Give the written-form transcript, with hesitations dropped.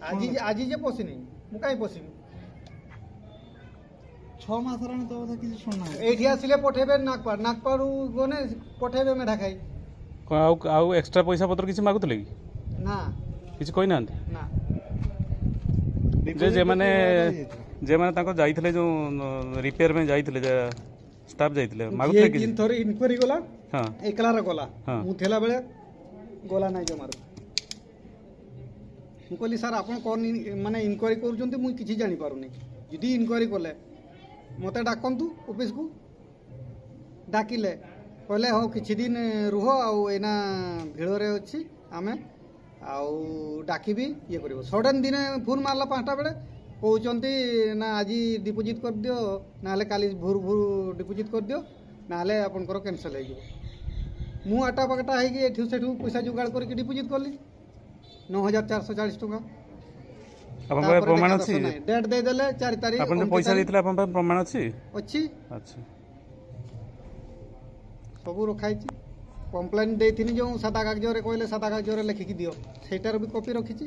আজি আজি যে পশিনি মু কাই পশিবি 6 মাস রানি তো কথা কিছু শুনা এইটি আসলে পঠেবে নাগপাড়ু গনে পঠেবে মেঢা খাই ଆଉ ଏକ୍ସଟ୍ରା ପଇସା ପତ୍ର କିଛି ମାଗୁଥିଲେ କି ନା କିଛି କହିନାହାନ୍ତି ନା ଯେମାନେ ତାଙ୍କ ଯାଇଥିଲେ ଯୋଉ ରିପେୟାର ପାଇଁ ଯାଇଥିଲେ ଷ୍ଟାଫ ଯାଇଥିଲେ ମାଗୁଥିଲେ କି ଥରେ ଇନକ୍ୱାରି ଗଲା ହଁ ଏକଲାର ଗଲା ମୁଁ ଥିଲା ବେଳେ ଗଲା ନାଇଁ ଜମାରୁ ମୁଁ କହିଲି ସାର୍ ଆପଣ କ'ଣ ମାନେ ଇନକ୍ୱାରି କରୁଛନ୍ତି ମୁଁ କିଛି ଜାଣିପାରୁନି ଯଦି ଇନକ୍ୱାରି କଲେ ମୋତେ ଡାକନ୍ତୁ ଅଫିସକୁ ଡାକିଲେ କହିଲେ ହଉ କିଛି ଦିନ ରୁହ ଆଉ ଏଇନା ଭିଡ଼ରେ ଅଛି ଆମେ ଆଉ ଡାକିବି ଇଏ କରିବ ସଡନ୍ ଦିନେ ଫୋନ୍ ମାରିଲା 5ଟା ବେଳେ କହୁଛନ୍ତି ନା ଆଜି ଡିପୋଜିଟ୍ କରିଦିଅ ନହେଲେ କାଲି ଭୋରୁ ଡିପୋଜିଟ୍ କରିଦିଅ ନହେଲେ ଆପଣଙ୍କର କ୍ୟାନସଲ୍ ହେଇଯିବ ମୁଁ ଆଟା ପାଗଟା ହେଇକି ଏଠୁ ସେଠୁ ପଇସା ଯୋଗାଡ଼ କରିକି ଡିପୋଜିଟ୍ କଲି 9,440 ଟଙ୍କା ପ୍ରମାଣ ଅଛି ଡେଟ୍ ଦେଇଦେଲେ 4 ତାରିଖ ଆପଣ ଯୋଉ ପଇସା ଦେଇଥିଲେ ଆପଣଙ୍କ ପାଖରେ ପ୍ରମାଣ ଅଛି ଅଛି ଆଚ୍ଛା ସବୁ ରଖାଇଛି କମ୍ପ୍ଲେନ୍ ଦେଇଥିଲି ଯେଉଁ ସାଦା କାଗଜରେ କହିଲେ ସାଦା କାଗଜରେ ଲେଖିକି ଦିଅ ସେଇଟାର ବି କପି ରଖିଛି